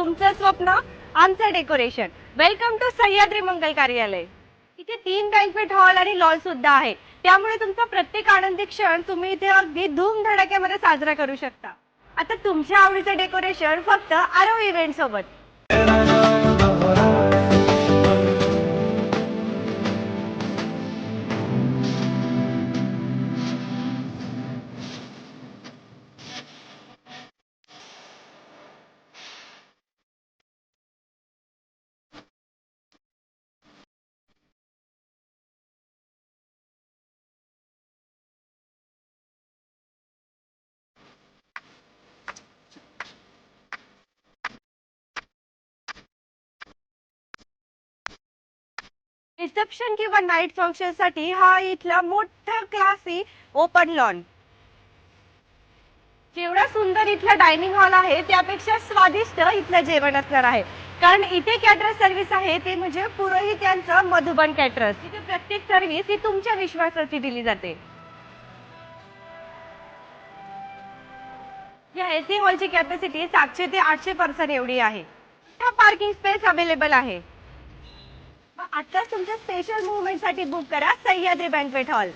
तुमचं स्वप्न आमचं डेकोरेशन. वेलकम टू सह्याद्री मंगल कार्यालय. इथे 3 बँक्वेट हॉल आणि लॉन सुद्धा आहे. त्यामुळे तुमचा प्रत्येक आनंदी क्षण तुम्ही इथे अगदी धूमधडाक्यामध्ये साजरा करू शकता. आता तुमच्या आवडीचं डेकोरेशन फक्त आरव इव्हेंट सोबत. रिसेप्शन किंवा नाईट फंक्शन साठी हा इथला मोठा क्लासी ओपन लॉन. जेवढा सुंदर इथला डायनिंग हॉल आहे त्यापेक्षा स्वादिष्ट इथलं जेवण असणार आहे. कारण इथे कॅटरर्स सर्व्हिस आहे ते म्हणजे पुरोहित यांचं मधुबन कॅटरर्स. इथे प्रत्येक सर्व्हिस ही तुमच्या विश्वासाची दिली जाते. या एसी हॉलची कॅपॅसिटी 700 ते 800 पर्सन एवढी आहे. हा पार्किंग स्पेस अवेलेबल आहे. आताच तुमच्या स्पेशल मुवमेंट साठी बुक करा सह्याद्री बँक्वेट हॉल.